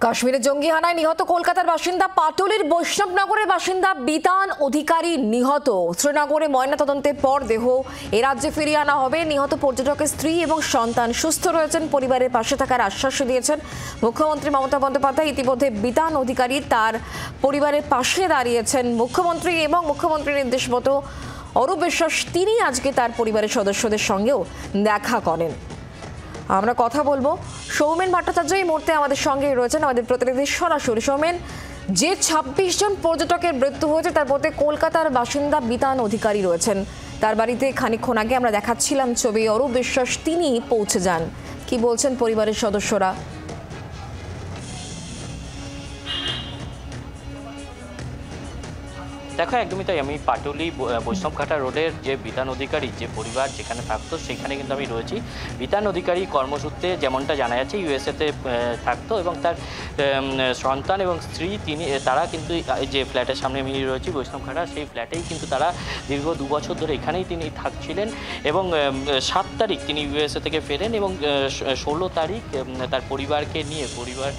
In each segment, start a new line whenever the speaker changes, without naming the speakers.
কাশ্মীরে জঙ্গি হানায় নিহত কলকাতার বাসিন্দা পাটুলির বৈষ্ণবনগরের বাসিন্দা বিতান অধিকারী নিহত। শ্রীনগরে ময়নাতদন্তের পর দেহ এ রাজ্যে ফিরিয়ে আনা হবে। নিহত পর্যটকের স্ত্রী এবং সন্তান সুস্থ রয়েছেন, পরিবারের পাশে থাকার আশ্বাস দিয়েছেন মুখ্যমন্ত্রী মমতা বন্দ্যোপাধ্যায়। ইতিমধ্যে বিতান অধিকারী তার পরিবারের পাশে দাঁড়িয়েছেন মুখ্যমন্ত্রী এবং মুখ্যমন্ত্রীর নির্দেশ মতো অরূপ বিশ্বাস তিনি আজকে তার পরিবারের সদস্যদের সঙ্গেও দেখা করেন। আমরা কথা বলবো সৌমেন ভট্টাচার্য এই মুহূর্তে আমাদের সঙ্গে রয়েছেন, আমাদের প্রতিনিধি সরাসরি। সৌমেন, যে ২৬ জন পর্যটকের মৃত্যু হয়েছে তার মধ্যে কলকাতার বাসিন্দা বিতান অধিকারী রয়েছেন। তার বাড়িতে খানিকক্ষণ আগে আমরা দেখাচ্ছিলাম ছবি, অরূপ বিশ্বাস তিনি পৌঁছে যান। কি বলছেন পরিবারের সদস্যরা?
দেখো, একদমই তাই। আমি পাটুলি বৈষ্ণবঘাটা রোডের যে বিতান অধিকারী যে পরিবার যেখানে থাকতো সেখানে কিন্তু আমি রয়েছি। বিতান অধিকারী কর্মসূত্রে যেমনটা জানা যাচ্ছে ইউএসএতে থাকতো এবং তার সন্তান এবং স্ত্রী তারা কিন্তু যে ফ্ল্যাটের সামনে আমি রয়েছি বৈষ্ণবঘাটা, সেই ফ্ল্যাটেই কিন্তু তারা দীর্ঘ ২ বছর ধরে এখানেই তিনি থাকছিলেন এবং ৭ তারিখ তিনি ইউএসএ থেকে ফেরেন এবং ১৬ তারিখ তার পরিবারকে নিয়ে, পরিবার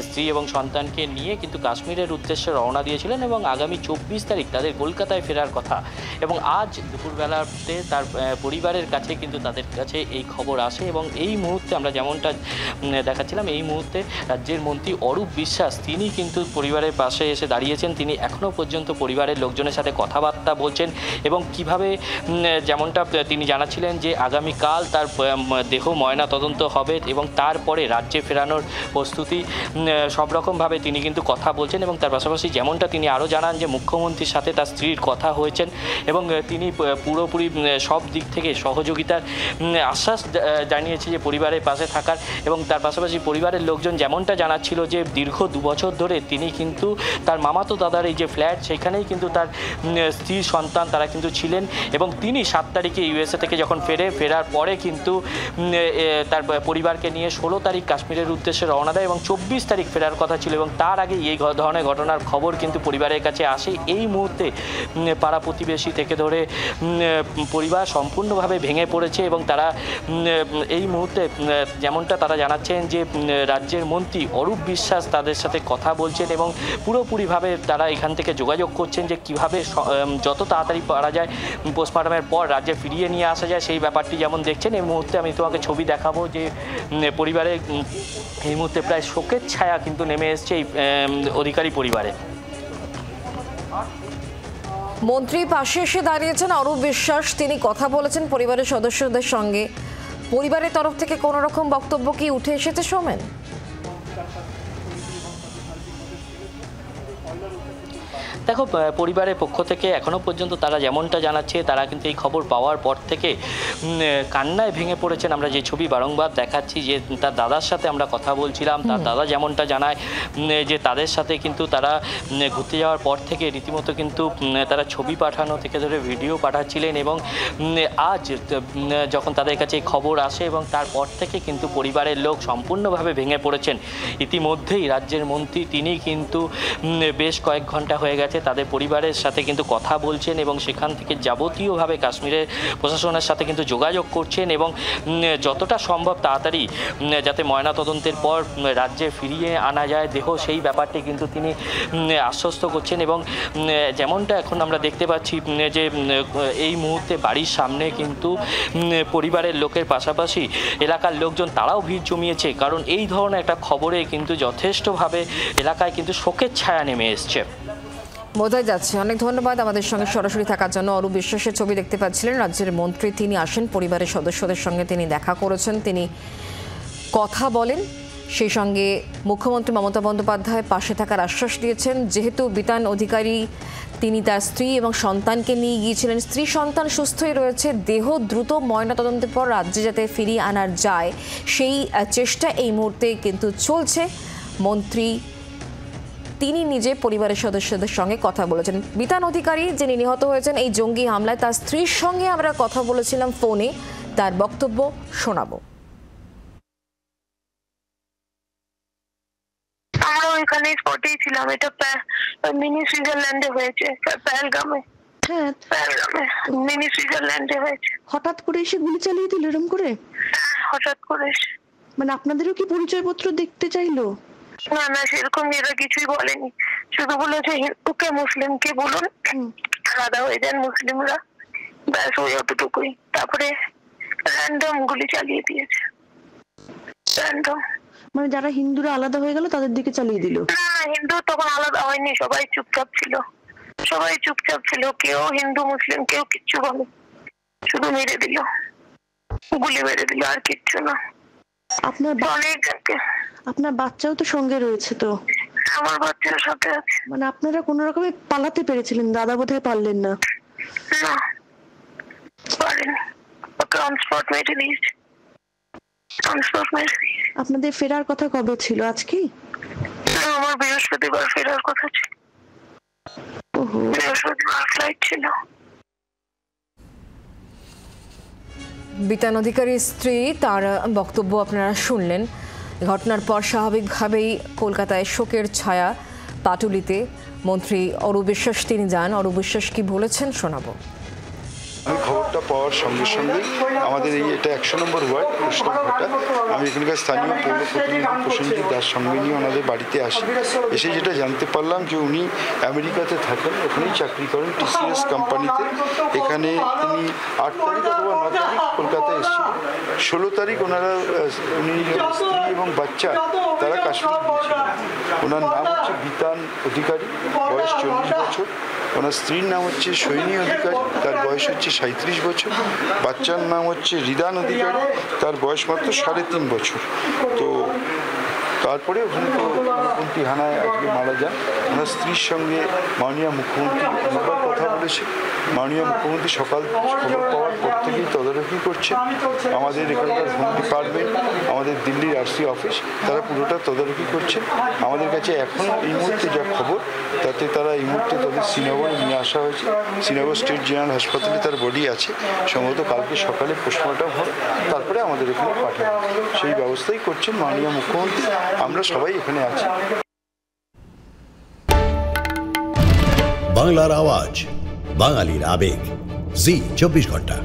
স্ত্রী এবং সন্তানকে নিয়ে কিন্তু কাশ্মীরের উদ্দেশ্যে রওনা দিয়েছিলেন এবং আগামী ২৪ তারিখ তাদের কলকাতায় ফেরার কথা। এবং আজ দুপুরবেলাতে তার পরিবারের কাছে কিন্তু তাদের কাছে এই খবর আসে এবং এই মুহূর্তে আমরা যেমনটা দেখাচ্ছিলাম, এই মুহূর্তে রাজ্যের মন্ত্রী অরূপ বিশ্বাস তিনি কিন্তু পরিবারের পাশে এসে দাঁড়িয়েছেন। তিনি এখনও পর্যন্ত পরিবারের লোকজনের সাথে কথাবার্তা বলছেন এবং কিভাবে যেমনটা তিনি জানাচ্ছিলেন যে আগামীকাল তার দেহ ময়না তদন্ত হবে এবং তারপরে রাজ্যে ফেরানোর প্রস্তুতি সব রকমভাবে তিনি কিন্তু কথা বলছেন। এবং তার পাশাপাশি যেমনটা তিনি আরও জানান যে মুখ্যমন্ত্রীর সাথে তার স্ত্রীর কথা হয়েছেন এবং তিনি পুরোপুরি সব দিক থেকে সহযোগিতার আশ্বাস জানিয়েছে যে পরিবারের পাশে থাকার। এবং তার পাশাপাশি পরিবারের লোকজন যেমনটা জানাচ্ছিল যে দীর্ঘ ২ বছর ধরে তিনি কিন্তু তার মামাতো দাদার এই যে ফ্ল্যাট সেখানেই কিন্তু তার স্ত্রী সন্তান তারা কিন্তু ছিলেন এবং তিনি ৭ তারিখে ইউএসএ থেকে যখন ফেরার পরে কিন্তু তার পরিবারকে নিয়ে ১৬ তারিখ কাশ্মীরের উদ্দেশ্যে রওনা দেয় এবং ২৪ তারিখ ফেরার কথা ছিল এবং তার আগে এই ধরনের ঘটনার খবর কিন্তু পরিবারের কাছে আসে। এই মুহূর্তে পাড়া প্রতিবেশী থেকে ধরে পরিবার সম্পূর্ণভাবে ভেঙে পড়েছে এবং তারা এই মুহূর্তে যেমনটা তারা জানাচ্ছেন যে রাজ্যের মন্ত্রী অরূপ বিশ্বাস তাদের সাথে কথা বলছেন এবং পুরোপুরিভাবে তারা এখান থেকে যোগাযোগ করছেন যে কিভাবে যত তাড়াতাড়ি পারা যায় পোস্টমর্টমের পর রাজ্যে ফিরিয়ে নিয়ে আসা যায় সেই ব্যাপারটি যেমন দেখছেন। এই মুহূর্তে আমি তোমাকে ছবি দেখাবো যে পরিবারে এই মুহূর্তে প্রায় শোকের ছায়া কিন্তু নেমে এসছে এই অধিকারী পরিবারে।
মন্ত্রী পাশে এসে দাঁড়িয়েছেন অরূপ বিশ্বাস, তিনি কথা বলেছেন পরিবারের সদস্যদের সঙ্গে। পরিবারের তরফ থেকে কোনো রকম বক্তব্য কি উঠে এসেছে সৌমেন?
দেখো, পরিবারের পক্ষ থেকে এখনও পর্যন্ত তারা যেমনটা জানাচ্ছে তারা কিন্তু এই খবর পাওয়ার পর থেকে কান্নায় ভেঙে পড়েছেন। আমরা যে ছবি বারংবার দেখাচ্ছি যে তার দাদার সাথে আমরা কথা বলছিলাম, তার দাদা যেমনটা জানায় যে তাদের সাথে কিন্তু তারা ঘুরতে যাওয়ার পর থেকে রীতিমতো কিন্তু তারা ছবি পাঠানো থেকে ধরে ভিডিও পাঠাচ্ছিলেন এবং আজ যখন তাদের কাছে এই খবর আসে এবং তারপর থেকে কিন্তু পরিবারের লোক সম্পূর্ণভাবে ভেঙে পড়েছেন। ইতিমধ্যেই রাজ্যের মন্ত্রী তিনি কিন্তু বেশ কয়েক ঘন্টা হয়ে গেছে তাদের পরিবারের সাথে কিন্তু কথা বলছেন এবং সেখান থেকে যাবতীয়ভাবে কাশ্মীরের প্রশাসনের সাথে কিন্তু যোগাযোগ করছেন এবং যতটা সম্ভব তাড়াতাড়ি যাতে ময়নাতদন্তের পর রাজ্যে ফিরিয়ে আনা যায় দেহ, সেই ব্যাপারটি কিন্তু তিনি আশ্বস্ত করছেন। এবং যেমনটা এখন আমরা দেখতে পাচ্ছি যে এই মুহূর্তে বাড়ির সামনে কিন্তু পরিবারের লোকের পাশাপাশি এলাকার লোকজন তারাও ভিড় জমিয়েছে, কারণ এই ধরনের একটা খবরে কিন্তু যথেষ্টভাবে এলাকায় কিন্তু শোকের ছায়া নেমে এসছে।
বোঝাই যাচ্ছে। অনেক ধন্যবাদ আমাদের সঙ্গে সরাসরি থাকার জন্য। অরূপ বিশ্বাসের ছবি দেখতে পাচ্ছিলেন। রাজ্যের মন্ত্রী তিনি আসেন, পরিবারের সদস্যদের সঙ্গে তিনি দেখা করেছেন, তিনি কথা বলেন, সেই সঙ্গে মুখ্যমন্ত্রী মমতা বন্দ্যোপাধ্যায় পাশে থাকার আশ্বাস দিয়েছেন। যেহেতু বিতান অধিকারী তিনি তার স্ত্রী এবং সন্তানকে নিয়ে গিয়েছিলেন, স্ত্রী সন্তান সুস্থই রয়েছে, দেহ দ্রুত ময়নাতদন্তের পর রাজ্যে যাতে ফিরিয়ে আনার যায় সেই চেষ্টা এই মুহূর্তে কিন্তু চলছে। মন্ত্রী তিনি নিজে পরিবারের সদস্যদের সঙ্গে কথা বলেছেন। বিতান অধিকারী যিনি নিহত হয়েছেন এই জঙ্গি হামলায়, তার স্ত্রীর সঙ্গে আমরা কথা বলেছিলাম ফোনে, তার বক্তব্য শোনাবো।
আমরা ওইখানে স্পটেই ছিলাম। এটা মিনি সুইজারল্যান্ডে হয়েছে, পেহেলগামে।
হ্যাঁ,
পেহেলগামে মিনি সুইজারল্যান্ডে হয়েছে।
হঠাৎ করে এসে গুলি চালিয়ে দিল এরকম করে?
হঠাৎ করে
মানে আপনাদেরও কি পরিচয়পত্র দেখতে চাইলো?
না না, সেরকম এরা কিছুই বলেনি, শুধু বলেছে হিন্দুকে মুসলিমকে বলুন আলাদা হয়ে যান মুসলিমরা, ব্যাস ওই অতটুকুই। তারপরে র্যান্ডম গুলি চালিয়ে দিয়েছে, র্যান্ডম।
মানে যারা হিন্দুরা আলাদা হয়ে গেল তাদের দিকে চালিয়ে দিল?
না না, হিন্দু তখন আলাদা হয়নি, সবাই চুপচাপ ছিল, সবাই চুপচাপ ছিল, কেউ হিন্দু মুসলিম কেউ কিচ্ছু বলে, শুধু মেরে দিল, গুলি মেরে দিল, আর কিচ্ছু না।
আপনার বাচ্চাও তো সঙ্গে রয়েছে? তো
আমার বাচ্চার সাথে আছে।
মানে আপনারা কোন রকমে পালাতে পেরেছিলেন, দাদা বোধহয় পারলেন না?
না পারেনি, ওকে অন স্পট মেরে দিয়েছে, অন স্পট মেরে দিয়েছে।
আপনাদের ফেরার কথা কবে ছিল? আজকে?
না, আমার বৃহস্পতিবার ফেরার কথা ছিল, বৃহস্পতিবার ফ্লাইট ছিল।
বিতান অধিকারীর স্ত্রী, তার বক্তব্য আপনারা শুনলেন। ঘটনার পর স্বাভাবিকভাবেই কলকাতায় শোকের ছায়া পাটুলিতে। মন্ত্রী অরূপ বিশ্বাস তিনি যান। অরূপ বিশ্বাস কি বলেছেন শোনাবো।
আমি খবরটা পাওয়ার সঙ্গে সঙ্গেই আমাদের এটা 100 নম্বর ওয়ার্ড কৃষ্ণঘাটা, আমি এখানকার স্থানীয় পৌর প্রতিনিধি প্রসেনজিৎ দাস সঙ্গে নিয়ে ওনাদের বাড়িতে আসি। এসে যেটা জানতে পারলাম যে উনি আমেরিকাতে থাকেন, ওখানেই চাকরি করেন TCS কোম্পানিতে। এখানে তিনি 8 তারিখ অথবা 9 তারিখ কলকাতায় এসেছিলেন। 16 তারিখ ওনারা উনি স্ত্রী এবং বাচ্চা তারা কাশ্মীর গিয়েছিলেন। ওনার নাম হচ্ছে বিতান অধিকারী, বয়স 40 বছর। ওনার স্ত্রীর নাম হচ্ছে সৈনী অধিকারী, তার বয়স হচ্ছে 37 বছর। বাচ্চার নাম হচ্ছে রিদান অধিকারী, তার বয়স মাত্র 3.5 বছর। তো তারপরে ওখানে তো মুখ্যমন্ত্রী হানায় আজকে মারা যান। ওনার স্ত্রীর সঙ্গে মাননীয় মুখ্যমন্ত্রী অনেকবার কথা বলেছে। মাননীয় মুখ্যমন্ত্রী সকাল খবর পাওয়ার পর থেকেই তদারকি করছে। আমাদের এখানকার হোম ডিপার্টমেন্ট, আমাদের দিল্লির RC অফিস, তারা পুরোটা তদারকি করছে। আমাদের কাছে এখন এই মুহূর্তে যা খবর, তাতে তারা এই মুহূর্তে তাদের শ্রীনগরে নিয়ে আসা হয়েছে। শ্রীনগর স্টেট জেনারেল হাসপাতালে তার বডি আছে, সম্ভবত কালকে সকালে পোস্টমর্টম হবে, তারপরে আমাদের এখানে পাঠাবে। সেই ব্যবস্থাই করছেন মাননীয় মুখ্যমন্ত্রী। আমরা সবাই এখানে আছি।
বাংলার আওয়াজ, বাঙালির আবেগ, জি 24 ঘন্টা।